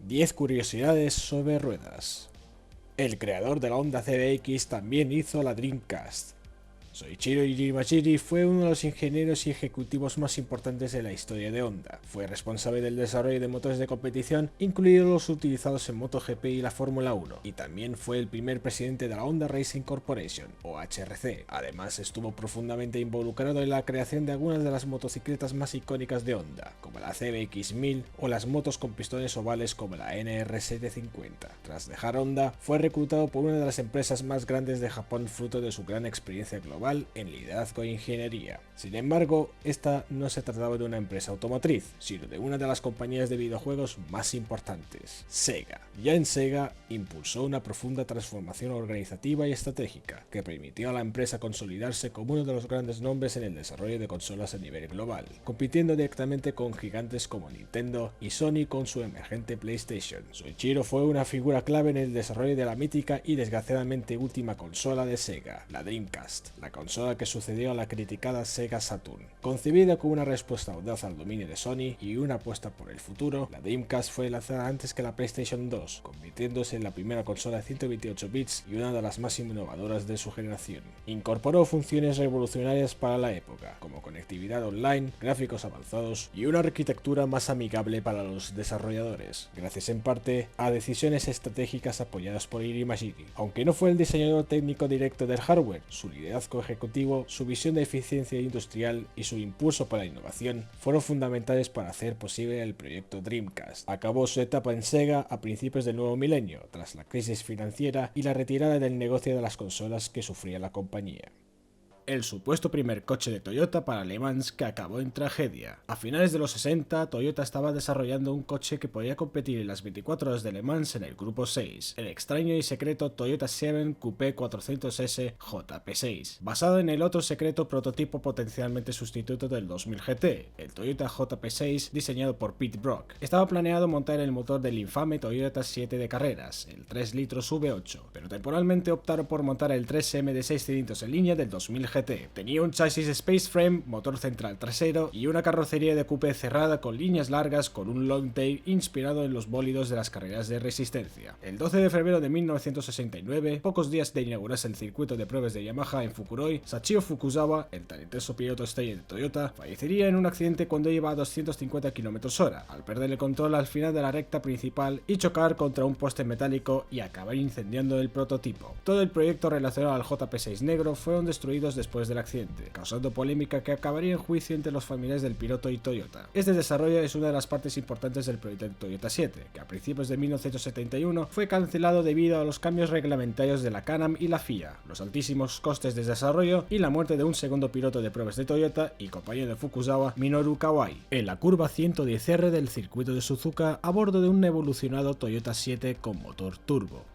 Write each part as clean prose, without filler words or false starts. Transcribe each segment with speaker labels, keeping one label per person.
Speaker 1: 10 curiosidades sobre ruedas. El creador de la Honda CBX también hizo la Dreamcast. Soichiro Imashiri fue uno de los ingenieros y ejecutivos más importantes de la historia de Honda. Fue responsable del desarrollo de motores de competición, incluidos los utilizados en MotoGP y la Fórmula 1, y también fue el primer presidente de la Honda Racing Corporation, o HRC. Además, estuvo profundamente involucrado en la creación de algunas de las motocicletas más icónicas de Honda, como la CBX 1000 o las motos con pistones ovales como la NR750. Tras dejar Honda, fue reclutado por una de las empresas más grandes de Japón fruto de su gran experiencia global en liderazgo e ingeniería. Sin embargo, esta no se trataba de una empresa automotriz, sino de una de las compañías de videojuegos más importantes, Sega. Ya en Sega, impulsó una profunda transformación organizativa y estratégica, que permitió a la empresa consolidarse como uno de los grandes nombres en el desarrollo de consolas a nivel global, compitiendo directamente con gigantes como Nintendo y Sony con su emergente PlayStation. Soichiro fue una figura clave en el desarrollo de la mítica y desgraciadamente última consola de Sega, la Dreamcast, la consola que sucedió a la criticada Sega Saturn. Concebida como una respuesta audaz al dominio de Sony y una apuesta por el futuro, la Dreamcast fue lanzada antes que la PlayStation 2, convirtiéndose en la primera consola de 128 bits y una de las más innovadoras de su generación. Incorporó funciones revolucionarias para la época, como conectividad online, gráficos avanzados y una arquitectura más amigable para los desarrolladores, gracias en parte a decisiones estratégicas apoyadas por Imashiri. Aunque no fue el diseñador técnico directo del hardware, su liderazgo ejecutivo, su visión de eficiencia industrial y su impulso para la innovación fueron fundamentales para hacer posible el proyecto Dreamcast. Acabó su etapa en Sega a principios del nuevo milenio, tras la crisis financiera y la retirada del negocio de las consolas que sufría la compañía. El supuesto primer coche de Toyota para Le Mans que acabó en tragedia. A finales de los 60, Toyota estaba desarrollando un coche que podía competir en las 24 horas de Le Mans en el Grupo 6, el extraño y secreto Toyota 7 Coupé 400S JP6, basado en el otro secreto prototipo potencialmente sustituto del 2000 GT, el Toyota JP6 diseñado por Pete Brock. Estaba planeado montar el motor del infame Toyota 7 de carreras, el 3 litros V8, pero temporalmente optaron por montar el 3M de 6 cilindros en línea del 2000 GT. Tenía un chasis Space Frame, motor central trasero y una carrocería de coupé cerrada con líneas largas con un long tail inspirado en los bólidos de las carreras de resistencia. El 12 de febrero de 1969, pocos días de inaugurarse el circuito de pruebas de Yamaha en Fukuroi, Sachio Fukuzawa, el talentoso piloto estrella de Toyota, fallecería en un accidente cuando iba a 250 km/h, al perder el control al final de la recta principal y chocar contra un poste metálico y acabar incendiando el prototipo. Todo el proyecto relacionado al JP6 negro fueron destruidos después del accidente, causando polémica que acabaría en juicio entre los familiares del piloto y Toyota. Este desarrollo es una de las partes importantes del proyecto Toyota 7, que a principios de 1971 fue cancelado debido a los cambios reglamentarios de la Can-Am y la FIA, los altísimos costes de desarrollo y la muerte de un segundo piloto de pruebas de Toyota y compañero de Fukuzawa, Minoru Kawai, en la curva 110R del circuito de Suzuka a bordo de un evolucionado Toyota 7 con motor turbo,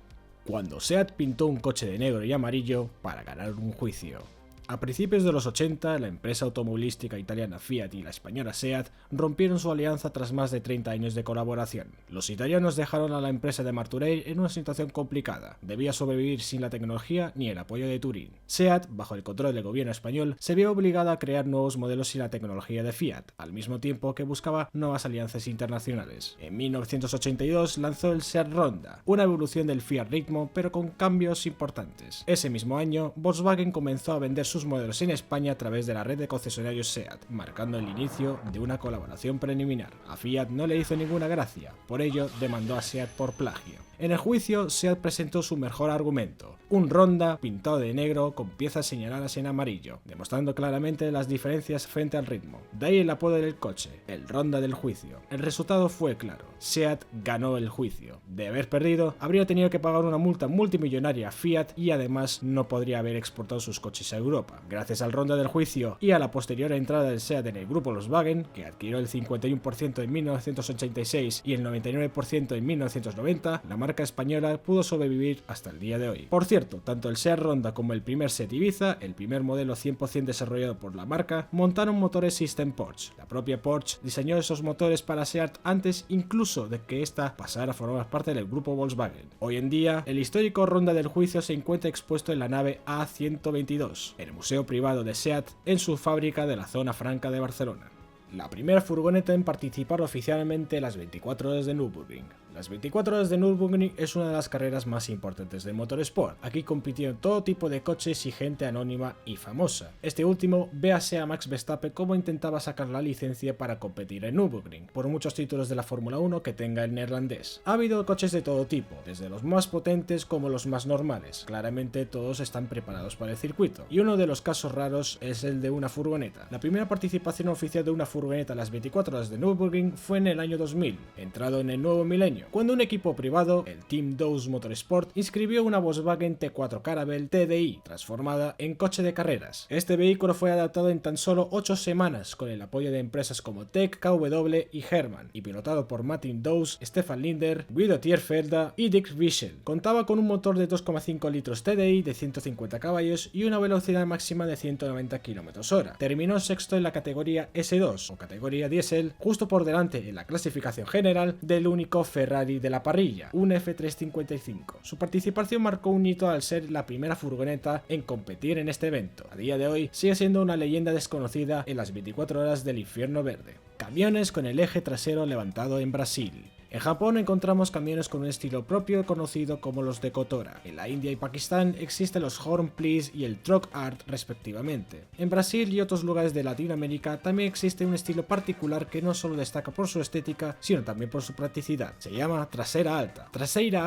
Speaker 1: cuando SEAT pintó un coche de negro y amarillo para ganar un juicio. A principios de los 80, la empresa automovilística italiana Fiat y la española SEAT rompieron su alianza tras más de 30 años de colaboración. Los italianos dejaron a la empresa de Martorell en una situación complicada. Debía sobrevivir sin la tecnología ni el apoyo de Turín. SEAT, bajo el control del gobierno español, se vio obligada a crear nuevos modelos sin la tecnología de Fiat, al mismo tiempo que buscaba nuevas alianzas internacionales. En 1982 lanzó el SEAT Ronda, una evolución del Fiat Ritmo pero con cambios importantes. Ese mismo año, Volkswagen comenzó a vender sus modelos en España a través de la red de concesionarios SEAT, marcando el inicio de una colaboración preliminar. A Fiat no le hizo ninguna gracia, por ello demandó a SEAT por plagio. En el juicio, SEAT presentó su mejor argumento, un Ronda pintado de negro con piezas señaladas en amarillo, demostrando claramente las diferencias frente al Ritmo. De ahí el apodo del coche, el Ronda del juicio. El resultado fue claro, SEAT ganó el juicio. De haber perdido, habría tenido que pagar una multa multimillonaria a Fiat y además no podría haber exportado sus coches a Europa. Gracias al Ronda del juicio y a la posterior entrada del SEAT en el grupo Volkswagen, que adquirió el 51% en 1986 y el 99% en 1990, la marca española pudo sobrevivir hasta el día de hoy. Por cierto, tanto el SEAT Ronda como el primer SEAT Ibiza, el primer modelo 100% desarrollado por la marca, montaron motores System Porsche. La propia Porsche diseñó esos motores para SEAT antes incluso de que ésta pasara a formar parte del grupo Volkswagen. Hoy en día, el histórico Ronda del juicio se encuentra expuesto en la nave A122, el museo privado de SEAT en su fábrica de la Zona Franca de Barcelona. La primera furgoneta en participar oficialmente en las 24 horas de Nürburgring. Las 24 horas de Nürburgring es una de las carreras más importantes del motorsport. Aquí compitieron todo tipo de coches y gente anónima y famosa. Este último, véase a Max Verstappen cómo intentaba sacar la licencia para competir en Nürburgring, por muchos títulos de la Fórmula 1 que tenga el neerlandés. Ha habido coches de todo tipo, desde los más potentes como los más normales. Claramente todos están preparados para el circuito. Y uno de los casos raros es el de una furgoneta. La primera participación oficial de una furgoneta en las 24 horas de Nürburgring fue en el año 2000, entrado en el nuevo milenio, cuando un equipo privado, el Team Dose Motorsport, inscribió una Volkswagen T4 Caravelle TDI, transformada en coche de carreras. Este vehículo fue adaptado en tan solo 8 semanas, con el apoyo de empresas como Tech, KW y Hermann, y pilotado por Martin Dose, Stefan Linder, Guido Tierfelda y Dick Wiesel. Contaba con un motor de 2,5 litros TDI de 150 caballos y una velocidad máxima de 190 km/h. Terminó sexto en la categoría S2, o categoría diésel, justo por delante en la clasificación general del único Ferrari de la parrilla, un F355. Su participación marcó un hito al ser la primera furgoneta en competir en este evento. A día de hoy sigue siendo una leyenda desconocida en las 24 horas del infierno verde. Camiones con el eje trasero levantado en Brasil. En Japón encontramos camiones con un estilo propio conocido como los de Kotora. En la India y Pakistán existen los Horn Please y el Truck Art respectivamente. En Brasil y otros lugares de Latinoamérica también existe un estilo particular que no solo destaca por su estética, sino también por su practicidad. Se llama traseira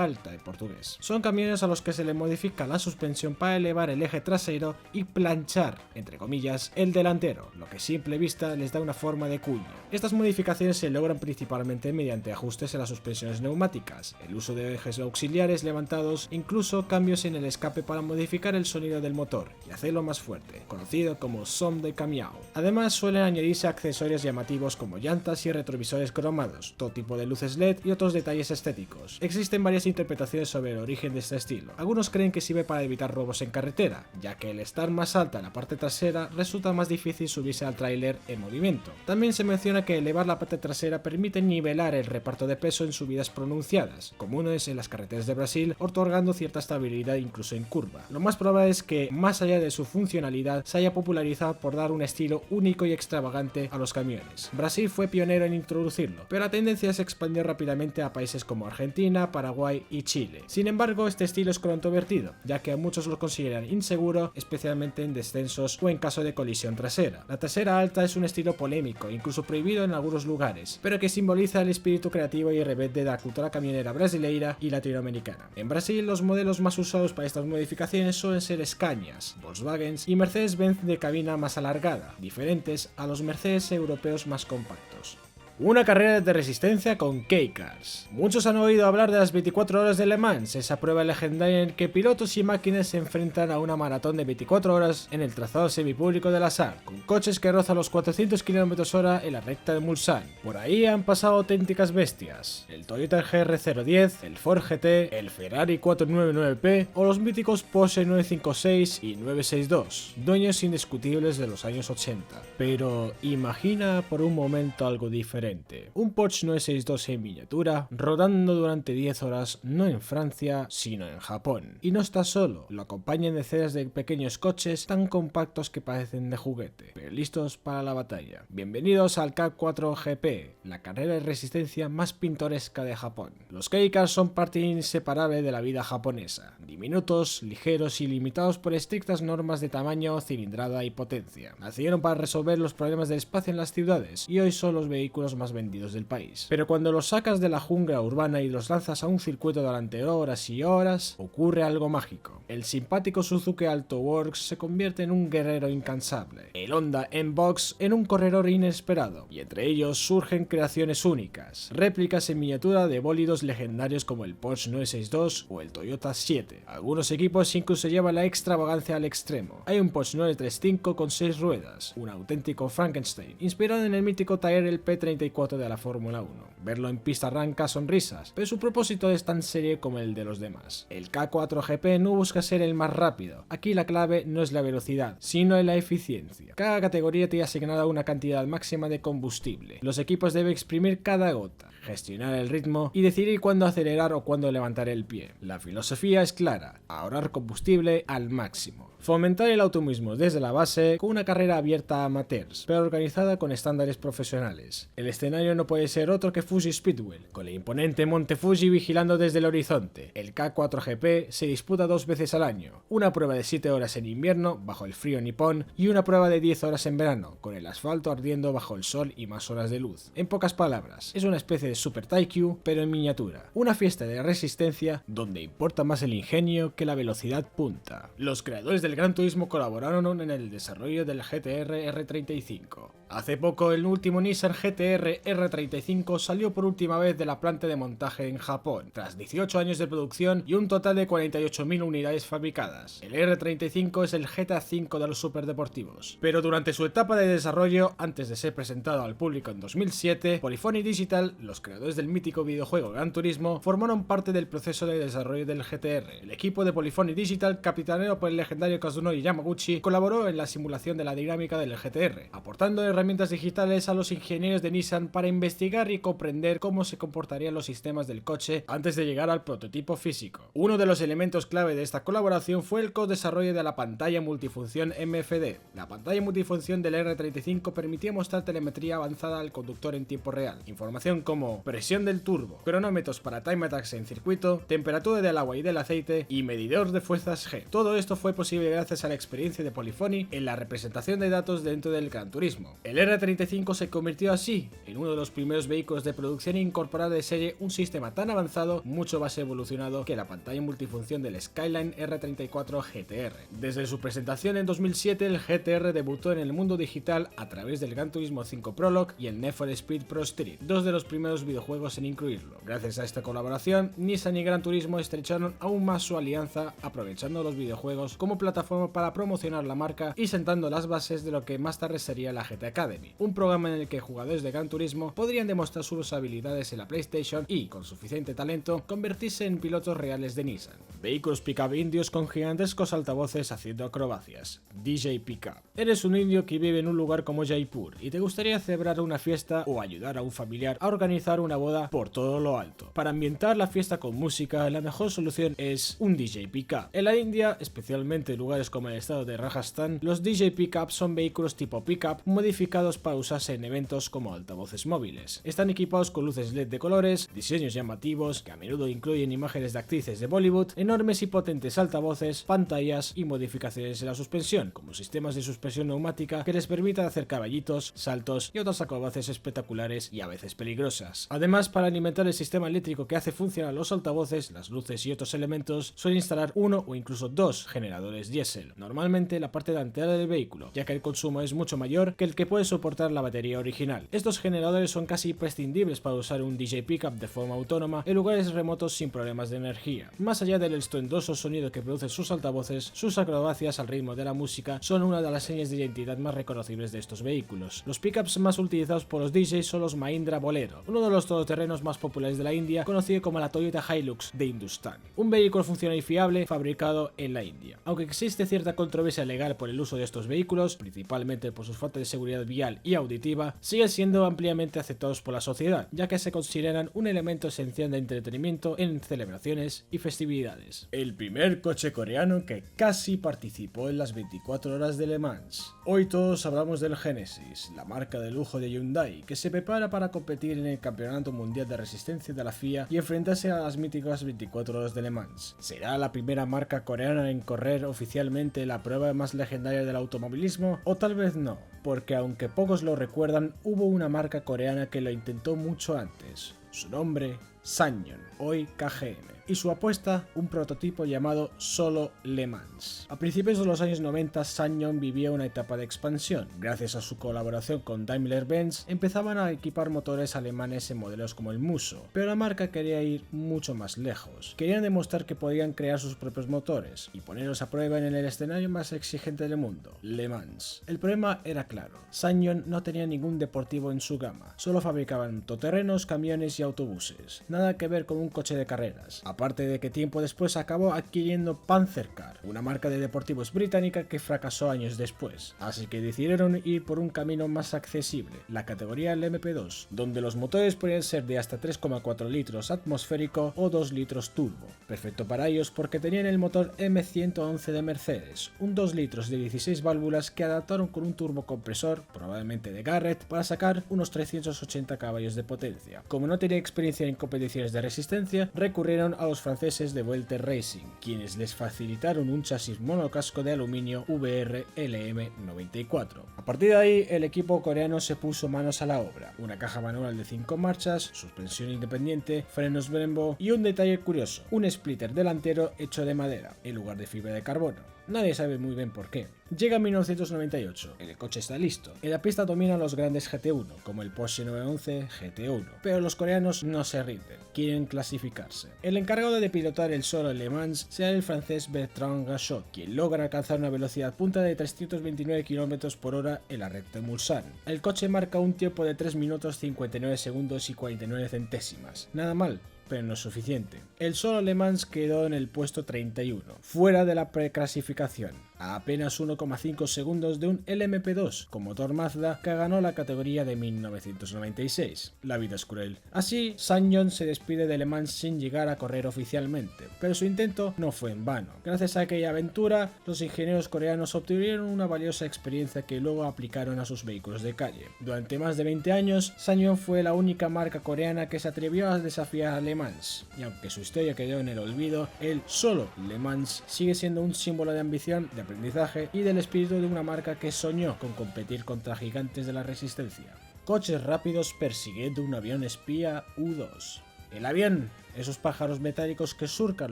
Speaker 1: alta en portugués. Son camiones a los que se le modifica la suspensión para elevar el eje trasero y planchar, entre comillas, el delantero, lo que a simple vista les da una forma de cuña. Estas modificaciones se logran principalmente mediante ajustes en las suspensiones neumáticas, el uso de ejes auxiliares levantados, incluso cambios en el escape para modificar el sonido del motor y hacerlo más fuerte, conocido como som de camiao. Además suelen añadirse accesorios llamativos como llantas y retrovisores cromados, todo tipo de luces LED y otros detalles estéticos. Existen varias interpretaciones sobre el origen de este estilo. Algunos creen que sirve para evitar robos en carretera, ya que al estar más alta en la parte trasera resulta más difícil subirse al tráiler en movimiento. También se menciona que elevar la parte trasera permite nivelar el reparto de peso en subidas pronunciadas, comunes en las carreteras de Brasil, otorgando cierta estabilidad incluso en curva. Lo más probable es que, más allá de su funcionalidad, se haya popularizado por dar un estilo único y extravagante a los camiones. Brasil fue pionero en introducirlo, pero la tendencia se expandió rápidamente a países como Argentina, Paraguay y Chile. Sin embargo, este estilo es controvertido, ya que a muchos lo consideran inseguro, especialmente en descensos o en caso de colisión trasera. La trasera alta es un estilo polémico, incluso prohibido en algunos lugares, pero que simboliza el espíritu creativo y rebelde de la cultura camionera brasileira y latinoamericana. En Brasil, los modelos más usados para estas modificaciones suelen ser Scanias, Volkswagens y Mercedes-Benz de cabina más alargada, diferentes a los Mercedes europeos más compactos. Una carrera de resistencia con K-Cars. Muchos han oído hablar de las 24 horas de Le Mans, esa prueba legendaria en que pilotos y máquinas se enfrentan a una maratón de 24 horas en el trazado semipúblico de la SAR, con coches que rozan los 400 km/h en la recta de Mulsanne. Por ahí han pasado auténticas bestias: el Toyota GR010, el Ford GT, el Ferrari 499P o los míticos Porsche 956 y 962, dueños indiscutibles de los años 80. Pero imagina por un momento algo diferente. Un Porsche 962 en miniatura, rodando durante 10 horas no en Francia, sino en Japón. Y no está solo, lo acompañan decenas de pequeños coches tan compactos que parecen de juguete, pero listos para la batalla. Bienvenidos al K4 GP, la carrera de resistencia más pintoresca de Japón. Los K-Cars son parte inseparable de la vida japonesa, diminutos, ligeros y limitados por estrictas normas de tamaño, cilindrada y potencia. Nacieron para resolver los problemas del espacio en las ciudades y hoy son los vehículos más vendidos del país. Pero cuando los sacas de la jungla urbana y los lanzas a un circuito durante horas y horas, ocurre algo mágico. El simpático Suzuki Alto Works se convierte en un guerrero incansable, el Honda M-Box en un corredor inesperado, y entre ellos surgen creaciones únicas, réplicas en miniatura de bólidos legendarios como el Porsche 962 o el Toyota 7. Algunos equipos incluso llevan la extravagancia al extremo. Hay un Porsche 935 con 6 ruedas, un auténtico Frankenstein, inspirado en el mítico Tyrrell el P34 de la Fórmula 1. Verlo en pista arranca sonrisas, pero su propósito es tan serio como el de los demás. El K4 GP no busca ser el más rápido. Aquí la clave no es la velocidad, sino la eficiencia. Cada categoría tiene asignada una cantidad máxima de combustible. Los equipos deben exprimir cada gota, gestionar el ritmo y decidir cuándo acelerar o cuándo levantar el pie. La filosofía es clara: ahorrar combustible al máximo. Fomentar el automovilismo desde la base con una carrera abierta a amateurs, pero organizada con estándares profesionales. El escenario no puede ser otro que Fuji Speedway, con el imponente Monte Fuji vigilando desde el horizonte. El K4GP se disputa 2 veces al año, una prueba de 7 horas en invierno, bajo el frío nipón, y una prueba de 10 horas en verano, con el asfalto ardiendo bajo el sol y más horas de luz. En pocas palabras, es una especie de Super Taikyu, pero en miniatura. Una fiesta de resistencia donde importa más el ingenio que la velocidad punta. Los creadores del Gran Turismo colaboraron en el desarrollo del GT-R R35. Hace poco, el último Nissan GT-R R35 salió por última vez de la planta de montaje en Japón, tras 18 años de producción y un total de 48.000 unidades fabricadas. El R35 es el GTA V de los superdeportivos. Pero durante su etapa de desarrollo, antes de ser presentado al público en 2007, Polyphony Digital, los creadores del mítico videojuego Gran Turismo, formaron parte del proceso de desarrollo del GT-R. El equipo de Polyphony Digital, capitaneado por el legendario Kazunori Yamaguchi, colaboró en la simulación de la dinámica del GT-R, aportando herramientas digitales a los ingenieros de Nissan para investigar y comprender cómo se comportarían los sistemas del coche antes de llegar al prototipo físico. Uno de los elementos clave de esta colaboración fue el co-desarrollo de la pantalla multifunción MFD. La pantalla multifunción del R35 permitía mostrar telemetría avanzada al conductor en tiempo real, información como presión del turbo, cronómetros para time attacks en circuito, temperatura del agua y del aceite y medidor de fuerzas G. Todo esto fue posible gracias a la experiencia de Polyphony en la representación de datos dentro del Gran Turismo. El R35 se convirtió así en uno de los primeros vehículos de producción en incorporar de serie un sistema tan avanzado, mucho más evolucionado que la pantalla multifunción del Skyline R34 GTR. Desde su presentación en 2007, el GTR debutó en el mundo digital a través del Gran Turismo 5 Prologue y el Need for Speed Pro Street, dos de los primeros videojuegos en incluirlo. Gracias a esta colaboración, Nissan y Gran Turismo estrecharon aún más su alianza, aprovechando los videojuegos como plataforma para promocionar la marca y sentando las bases de lo que más tarde sería la GT Academy, un programa en el que jugadores de Gran Turismo podrían demostrar sus habilidades en la PlayStation y, con suficiente talento, convertirse en pilotos reales de Nissan. Vehículos pick-up indios con gigantescos altavoces haciendo acrobacias. DJ Pickup. Eres un indio que vive en un lugar como Jaipur y te gustaría celebrar una fiesta o ayudar a un familiar a organizar una boda por todo lo alto. Para ambientar la fiesta con música, la mejor solución es un DJ Pickup. En la India, especialmente en lugares como el estado de Rajasthan, los DJ Pickup son vehículos tipo pickup modificados para usarse en eventos como altavoces móviles. Están equipados con luces LED de colores, diseños llamativos que a menudo incluyen imágenes de actrices de Bollywood, enormes y potentes altavoces, pantallas y modificaciones en la suspensión, como sistemas de suspensión neumática que les permitan hacer caballitos, saltos y otras acrobacias espectaculares y a veces peligrosas. Además, para alimentar el sistema eléctrico que hace funcionar los altavoces, las luces y otros elementos, suelen instalar uno o incluso dos generadores diésel, normalmente en la parte delantera del vehículo, ya que el consumo es mucho mayor que el que puede soportar la batería original. Estos generadores son casi imprescindibles para usar un DJ Pickup de forma autónoma en lugares remotos sin problemas de energía. Más allá del estruendoso sonido que producen sus altavoces, sus acrobacias al ritmo de la música son una de las señas de identidad más reconocibles de estos vehículos. Los pickups más utilizados por los DJs son los Mahindra Bolero, uno de los todoterrenos más populares de la India, conocido como la Toyota Hilux de Hindustan, un vehículo funcional y fiable fabricado en la India. Aunque existe cierta controversia legal por el uso de estos vehículos, principalmente por su falta de seguridad vial y auditiva, siguen siendo ampliamente aceptados por la sociedad, ya que se consideran un elemento esencial de entretenimiento en celebraciones y festividades. El primer coche coreano que casi participó en las 24 horas de Le Mans. Hoy todos hablamos del Genesis, la marca de lujo de Hyundai, que se prepara para competir en el Campeonato Mundial de Resistencia de la FIA y enfrentarse a las míticas 24 horas de Le Mans. ¿Será la primera marca coreana en correr oficialmente la prueba más legendaria del automovilismo? O tal vez no, porque aunque pocos lo recuerdan, hubo una marca coreana que lo intentó mucho antes. Su nombre, Ssanyon, hoy KGM. Y su apuesta, un prototipo llamado solo Le Mans. A principios de los años 90, Ssanyon vivía una etapa de expansión. Gracias a su colaboración con Daimler-Benz, empezaban a equipar motores alemanes en modelos como el Musso, pero la marca quería ir mucho más lejos. Querían demostrar que podían crear sus propios motores y ponerlos a prueba en el escenario más exigente del mundo, Le Mans. El problema era claro, Ssanyon no tenía ningún deportivo en su gama, solo fabricaban todoterrenos, camiones y autobuses, nada que ver con un coche de carreras. aparte de que tiempo después acabó adquiriendo Panzercar, una marca de deportivos británica que fracasó años después, así que decidieron ir por un camino más accesible, la categoría LMP2, donde los motores podían ser de hasta 3,4 litros atmosférico o 2 litros turbo, perfecto para ellos porque tenían el motor M111 de Mercedes, un 2 litros de 16 válvulas que adaptaron con un turbocompresor, probablemente de Garrett, para sacar unos 380 caballos de potencia. Como no tenía experiencia en competiciones de resistencia, recurrieron a los franceses de Welter Racing, quienes les facilitaron un chasis monocasco de aluminio VR LM94. A partir de ahí, el equipo coreano se puso manos a la obra, una caja manual de 5 marchas, suspensión independiente, frenos Brembo y un detalle curioso, un splitter delantero hecho de madera, en lugar de fibra de carbono. Nadie sabe muy bien por qué. Llega 1998, el coche está listo. En la pista dominan los grandes GT1, como el Porsche 911 GT1, pero los coreanos no se rinden, quieren clasificarse. El encargado de pilotar el solo Le Mans será el francés Bertrand Gachot, quien logra alcanzar una velocidad punta de 329 km por hora en la recta de Mulsanne. El coche marca un tiempo de 3 minutos 59 segundos y 49 centésimas. Nada mal, pero no es suficiente. El solo Le Mans quedó en el puesto 31, fuera de la preclasificación, a apenas 1,5 segundos de un LMP2 con motor Mazda que ganó la categoría de 1996. La vida es cruel. Así, Sang-Yon se despide de Le Mans sin llegar a correr oficialmente, pero su intento no fue en vano. Gracias a aquella aventura, los ingenieros coreanos obtuvieron una valiosa experiencia que luego aplicaron a sus vehículos de calle. Durante más de 20 años, Sang-Yon fue la única marca coreana que se atrevió a desafiar a Le Mans, y aunque su historia quedó en el olvido, el solo Le Mans sigue siendo un símbolo de ambición, de aprendizaje y del espíritu de una marca que soñó con competir contra gigantes de la resistencia. Coches rápidos persiguiendo un avión espía U-2. El avión, esos pájaros metálicos que surcan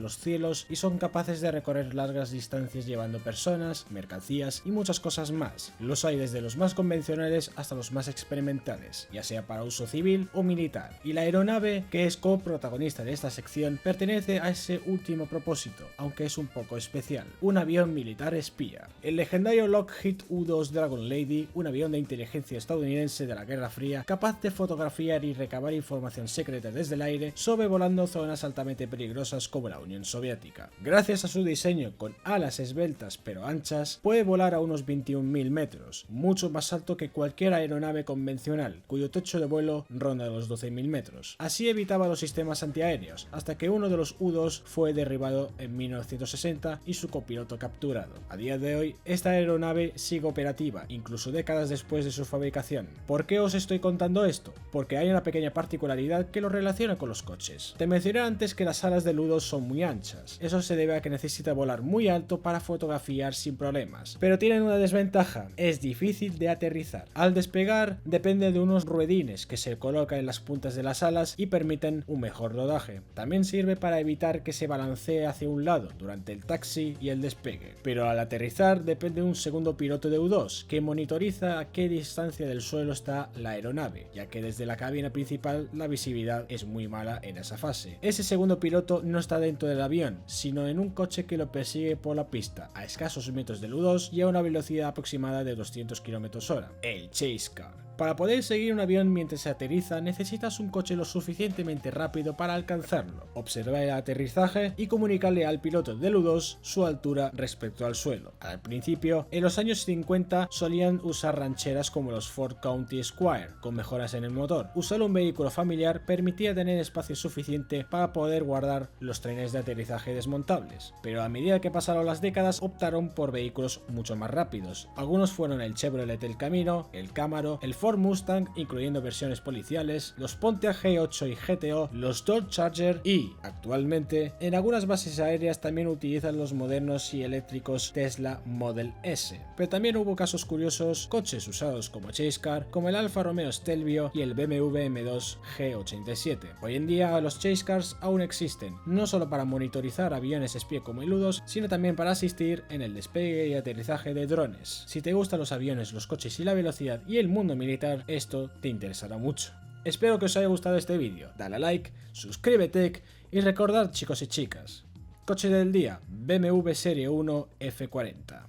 Speaker 1: los cielos y son capaces de recorrer largas distancias llevando personas, mercancías y muchas cosas más. Los hay desde los más convencionales hasta los más experimentales, ya sea para uso civil o militar. Y la aeronave, que es coprotagonista de esta sección, pertenece a ese último propósito, aunque es un poco especial. Un avión militar espía. El legendario Lockheed U-2 Dragon Lady, un avión de inteligencia estadounidense de la Guerra Fría, capaz de fotografiar y recabar información secreta desde el aire, sobrevolando zonas altamente peligrosas como la Unión Soviética. Gracias a su diseño con alas esbeltas pero anchas, puede volar a unos 21.000 metros, mucho más alto que cualquier aeronave convencional, cuyo techo de vuelo ronda los 12.000 metros. Así evitaba los sistemas antiaéreos, hasta que uno de los U-2 fue derribado en 1960 y su copiloto capturado. A día de hoy, esta aeronave sigue operativa, incluso décadas después de su fabricación. ¿Por qué os estoy contando esto? Porque hay una pequeña particularidad que lo relaciona con los coches. Te mencioné antes que las alas del U-2 son muy anchas. Eso se debe a que necesita volar muy alto para fotografiar sin problemas. Pero tienen una desventaja: es difícil de aterrizar. Al despegar depende de unos ruedines que se colocan en las puntas de las alas y permiten un mejor rodaje. También sirve para evitar que se balancee hacia un lado durante el taxi y el despegue. Pero al aterrizar depende de un segundo piloto de U-2 que monitoriza a qué distancia del suelo está la aeronave, ya que desde la cabina principal la visibilidad es muy mala en esa fase. Ese segundo piloto no está dentro del avión, sino en un coche que lo persigue por la pista, a escasos metros del U-2 y a una velocidad aproximada de 200 km/h, el Chase Car. Para poder seguir un avión mientras se aterriza, necesitas un coche lo suficientemente rápido para alcanzarlo, observar el aterrizaje y comunicarle al piloto del U-2 su altura respecto al suelo. Al principio, en los años 50 solían usar rancheras como los Ford County Squire, con mejoras en el motor. Usar un vehículo familiar permitía tener espacio suficiente para poder guardar los trenes de aterrizaje desmontables, pero a medida que pasaron las décadas optaron por vehículos mucho más rápidos. Algunos fueron el Chevrolet El Camino, el Camaro, el Ford Mustang, incluyendo versiones policiales, los Pontiac G8 y GTO, los Dodge Charger y, actualmente, en algunas bases aéreas también utilizan los modernos y eléctricos Tesla Model S. Pero también hubo casos curiosos, coches usados como Chase Car, como el Alfa Romeo Stelvio y el BMW M2 G87. Hoy en día los Chase Cars aún existen, no solo para monitorizar aviones espía como el U-2, sino también para asistir en el despegue y aterrizaje de drones. Si te gustan los aviones, los coches y la velocidad y el mundo militar, esto te interesará mucho. Espero que os haya gustado este vídeo, dale a like, suscríbete y recordad, chicos y chicas, coche del día, BMW Serie 1 F40.